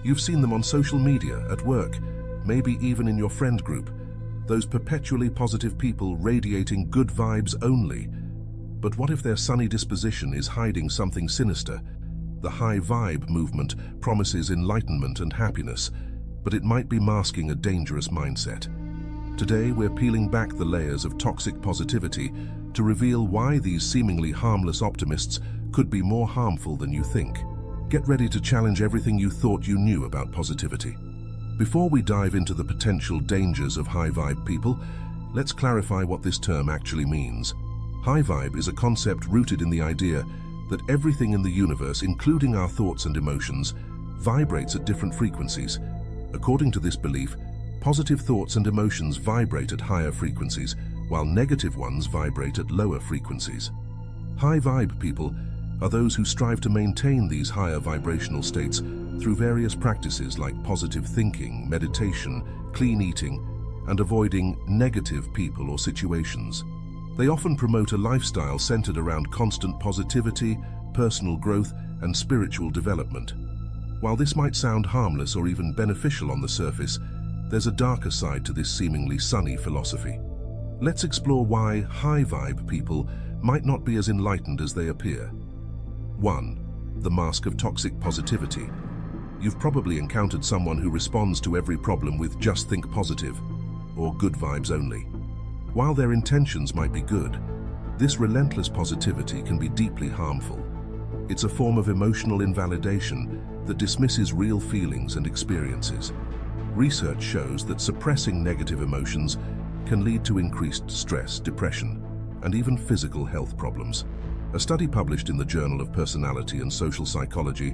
You've seen them on social media, at work, maybe even in your friend group. Those perpetually positive people radiating good vibes only. But what if their sunny disposition is hiding something sinister? The high vibe movement promises enlightenment and happiness, but it might be masking a dangerous mindset. Today, we're peeling back the layers of toxic positivity to reveal why these seemingly harmless optimists could be more harmful than you think. Get ready to challenge everything you thought you knew about positivity. Before we dive into the potential dangers of high vibe people, let's clarify what this term actually means. High vibe is a concept rooted in the idea that everything in the universe, including our thoughts and emotions, vibrates at different frequencies. According to this belief, positive thoughts and emotions vibrate at higher frequencies, while negative ones vibrate at lower frequencies. High vibe people are those who strive to maintain these higher vibrational states through various practices like positive thinking, meditation, clean eating, and avoiding negative people or situations. They often promote a lifestyle centered around constant positivity, personal growth, and spiritual development. While this might sound harmless or even beneficial on the surface, there's a darker side to this seemingly sunny philosophy. Let's explore why high vibe people might not be as enlightened as they appear. 1. The mask of toxic positivity. You've probably encountered someone who responds to every problem with "just think positive" or "good vibes only." While their intentions might be good, this relentless positivity can be deeply harmful. It's a form of emotional invalidation that dismisses real feelings and experiences. Research shows that suppressing negative emotions can lead to increased stress, depression, and even physical health problems. A study published in the Journal of Personality and Social Psychology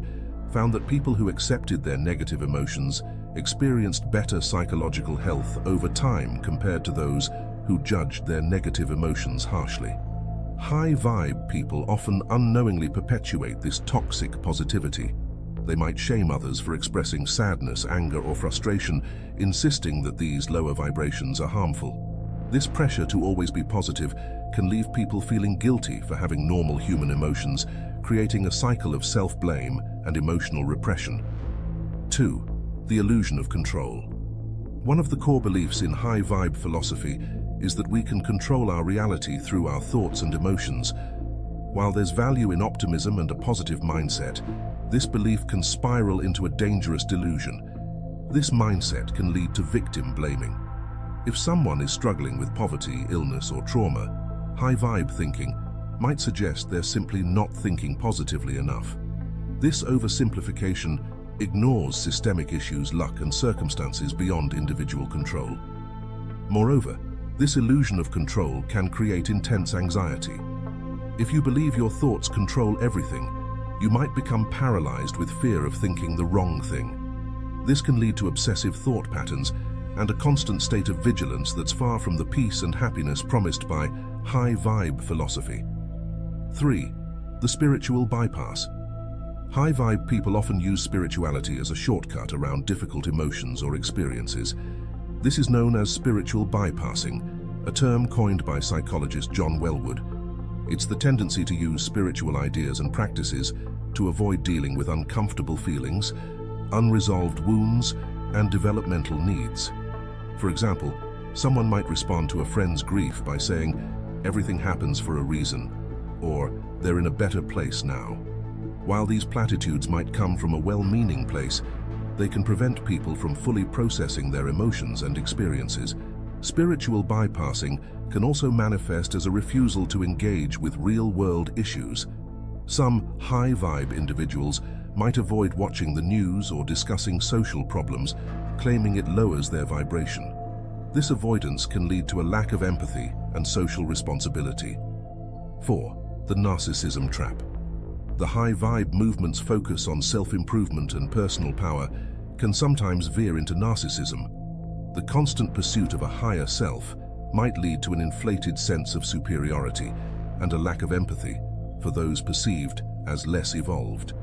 found that people who accepted their negative emotions experienced better psychological health over time compared to those who judged their negative emotions harshly. High vibe people often unknowingly perpetuate this toxic positivity. They might shame others for expressing sadness, anger, or frustration, insisting that these lower vibrations are harmful. This pressure to always be positive can leave people feeling guilty for having normal human emotions, creating a cycle of self-blame and emotional repression. 2. The illusion of control. One of the core beliefs in high vibe philosophy is that we can control our reality through our thoughts and emotions. While there's value in optimism and a positive mindset, this belief can spiral into a dangerous delusion. This mindset can lead to victim blaming. If someone is struggling with poverty, illness, or trauma, high vibe thinking might suggest they're simply not thinking positively enough. This oversimplification ignores systemic issues, luck, and circumstances beyond individual control. Moreover, this illusion of control can create intense anxiety. If you believe your thoughts control everything, you might become paralyzed with fear of thinking the wrong thing. This can lead to obsessive thought patterns and a constant state of vigilance that's far from the peace and happiness promised by high vibe philosophy. 3. The spiritual bypass. High vibe people often use spirituality as a shortcut around difficult emotions or experiences. This is known as spiritual bypassing, a term coined by psychologist John Welwood. It's the tendency to use spiritual ideas and practices to avoid dealing with uncomfortable feelings, unresolved wounds, and developmental needs. For example, someone might respond to a friend's grief by saying, "Everything happens for a reason," or "They're in a better place now." While these platitudes might come from a well-meaning place, they can prevent people from fully processing their emotions and experiences. Spiritual bypassing can also manifest as a refusal to engage with real-world issues. Some high-vibe individuals might avoid watching the news or discussing social problems, claiming it lowers their vibration. This avoidance can lead to a lack of empathy and social responsibility. 4. The narcissism trap. The high vibe movement's focus on self-improvement and personal power can sometimes veer into narcissism. The constant pursuit of a higher self might lead to an inflated sense of superiority and a lack of empathy for those perceived as less evolved.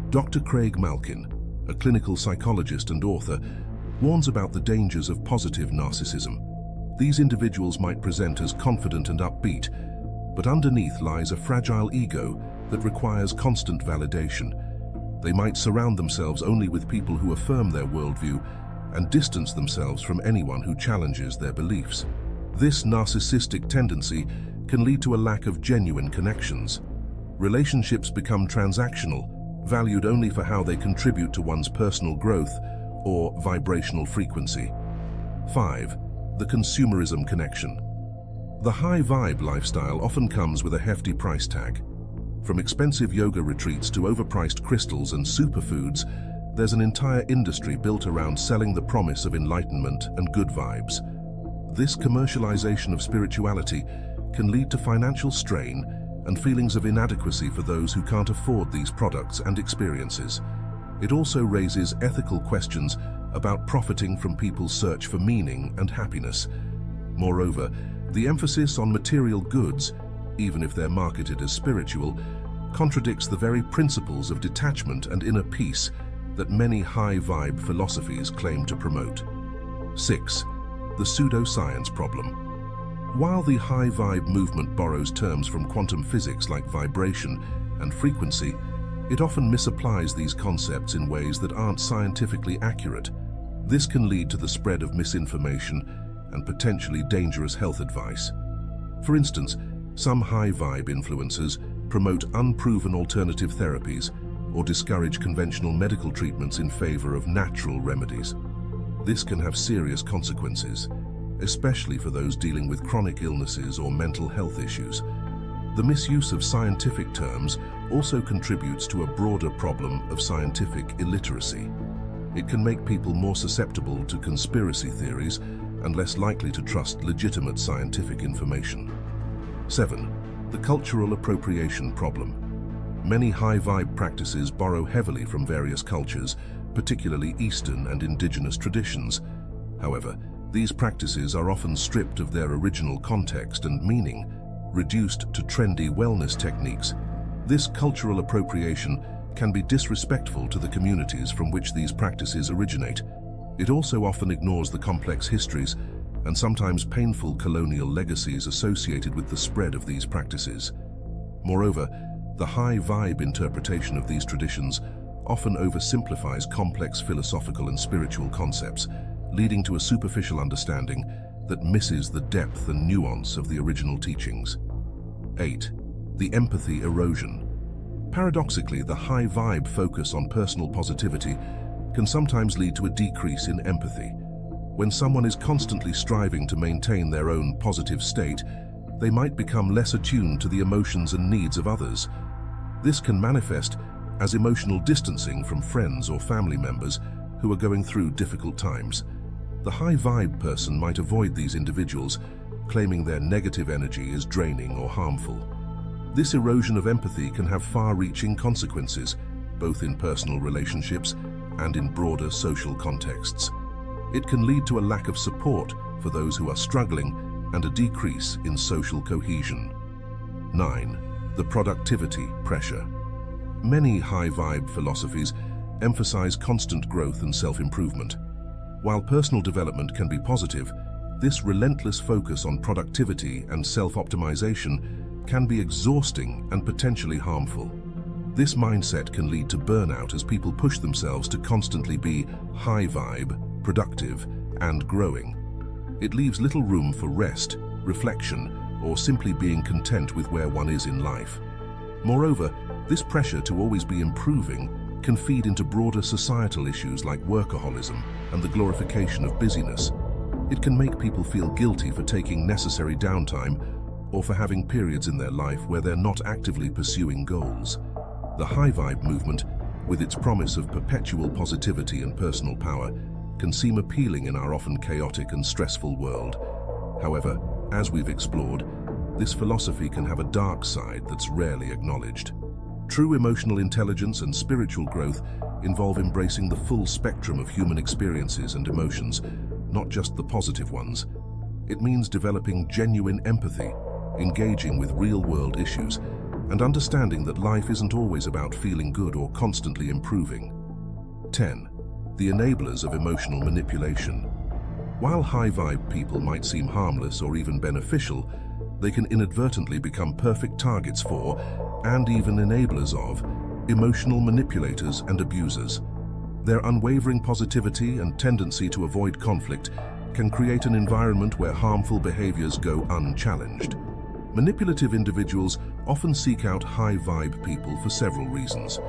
Dr. Craig Malkin, a clinical psychologist and author, warns about the dangers of positive narcissism. These individuals might present as confident and upbeat, but underneath lies a fragile ego that requires constant validation. They might surround themselves only with people who affirm their worldview and distance themselves from anyone who challenges their beliefs. This narcissistic tendency can lead to a lack of genuine connections. Relationships become transactional, valued only for how they contribute to one's personal growth or vibrational frequency. 5. The consumerism connection. The high vibe lifestyle often comes with a hefty price tag. From expensive yoga retreats to overpriced crystals and superfoods, there's an entire industry built around selling the promise of enlightenment and good vibes. This commercialization of spirituality can lead to financial strain and feelings of inadequacy for those who can't afford these products and experiences. It also raises ethical questions about profiting from people's search for meaning and happiness. Moreover, the emphasis on material goods, even if they're marketed as spiritual, contradicts the very principles of detachment and inner peace that many high-vibe philosophies claim to promote. 6. The pseudoscience problem. While the high-vibe movement borrows terms from quantum physics like vibration and frequency, it often misapplies these concepts in ways that aren't scientifically accurate. This can lead to the spread of misinformation and potentially dangerous health advice. For instance, some high-vibe influencers promote unproven alternative therapies or discourage conventional medical treatments in favor of natural remedies. This can have serious consequences, especially for those dealing with chronic illnesses or mental health issues. The misuse of scientific terms also contributes to a broader problem of scientific illiteracy. It can make people more susceptible to conspiracy theories and less likely to trust legitimate scientific information. 7. The cultural appropriation problem. Many high-vibe practices borrow heavily from various cultures, particularly Eastern and indigenous traditions. However, these practices are often stripped of their original context and meaning, reduced to trendy wellness techniques. This cultural appropriation can be disrespectful to the communities from which these practices originate. It also often ignores the complex histories and sometimes painful colonial legacies associated with the spread of these practices. Moreover, the high-vibe interpretation of these traditions often oversimplifies complex philosophical and spiritual concepts, leading to a superficial understanding that misses the depth and nuance of the original teachings. 8. The empathy erosion. Paradoxically, the high-vibe focus on personal positivity can sometimes lead to a decrease in empathy. When someone is constantly striving to maintain their own positive state, they might become less attuned to the emotions and needs of others. This can manifest as emotional distancing from friends or family members who are going through difficult times. The high-vibe person might avoid these individuals, claiming their negative energy is draining or harmful. This erosion of empathy can have far-reaching consequences, both in personal relationships and in broader social contexts. It can lead to a lack of support for those who are struggling and a decrease in social cohesion. 9. The productivity pressure. Many high-vibe philosophies emphasize constant growth and self-improvement. While personal development can be positive, this relentless focus on productivity and self-optimization can be exhausting and potentially harmful. This mindset can lead to burnout as people push themselves to constantly be high-vibe, productive, and growing. It leaves little room for rest, reflection, or simply being content with where one is in life. Moreover, this pressure to always be improving can feed into broader societal issues like workaholism and the glorification of busyness. It can make people feel guilty for taking necessary downtime or for having periods in their life where they're not actively pursuing goals. The high-vibe movement, with its promise of perpetual positivity and personal power, can seem appealing in our often chaotic and stressful world. However, as we've explored, this philosophy can have a dark side that's rarely acknowledged. True emotional intelligence and spiritual growth involve embracing the full spectrum of human experiences and emotions, not just the positive ones. It means developing genuine empathy, engaging with real-world issues, and understanding that life isn't always about feeling good or constantly improving. 10. The enablers of emotional manipulation. While high-vibe people might seem harmless or even beneficial, they can inadvertently become perfect targets for, and even enablers of, Emotional manipulators and abusers. Their unwavering positivity and tendency to avoid conflict can create an environment where harmful behaviors go unchallenged. Manipulative individuals often seek out high-vibe people for several reasons.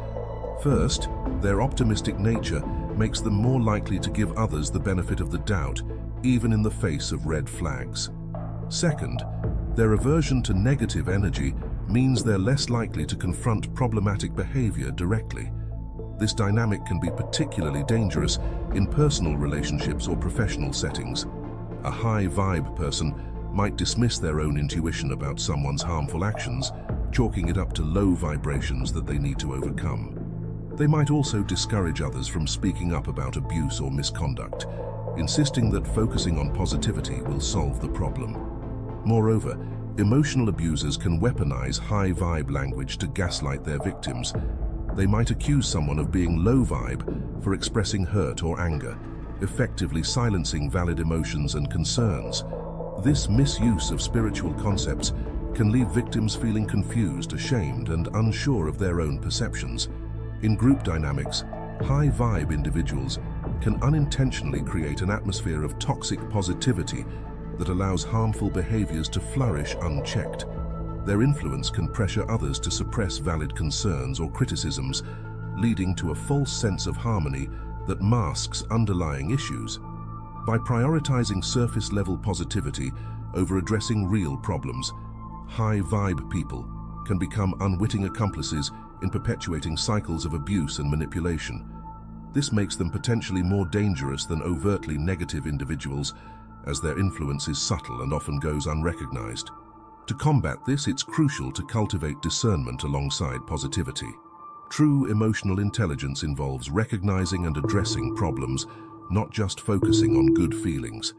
First, their optimistic nature makes them more likely to give others the benefit of the doubt, even in the face of red flags. Second, their aversion to negative energy means they're less likely to confront problematic behavior directly. This dynamic can be particularly dangerous in personal relationships or professional settings. A high-vibe person might dismiss their own intuition about someone's harmful actions, chalking it up to low vibrations that they need to overcome. They might also discourage others from speaking up about abuse or misconduct, insisting that focusing on positivity will solve the problem. Moreover, emotional abusers can weaponize high-vibe language to gaslight their victims. They might accuse someone of being low-vibe for expressing hurt or anger, effectively silencing valid emotions and concerns. This misuse of spiritual concepts can leave victims feeling confused, ashamed, and unsure of their own perceptions. In group dynamics, high-vibe individuals can unintentionally create an atmosphere of toxic positivity that allows harmful behaviors to flourish unchecked. Their influence can pressure others to suppress valid concerns or criticisms, leading to a false sense of harmony that masks underlying issues. By prioritizing surface-level positivity over addressing real problems, high-vibe people can become unwitting accomplices in perpetuating cycles of abuse and manipulation. This makes them potentially more dangerous than overtly negative individuals, as their influence is subtle and often goes unrecognized. To combat this, it's crucial to cultivate discernment alongside positivity. True emotional intelligence involves recognizing and addressing problems, not just focusing on good feelings.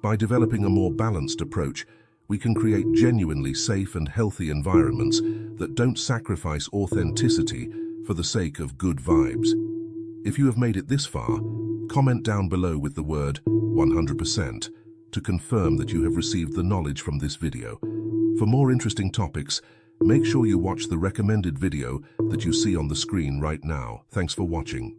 By developing a more balanced approach, we can create genuinely safe and healthy environments that don't sacrifice authenticity for the sake of good vibes. If you have made it this far, comment down below with the word 100% to confirm that you have received the knowledge from this video. For more interesting topics, make sure you watch the recommended video that you see on the screen right now. Thanks for watching.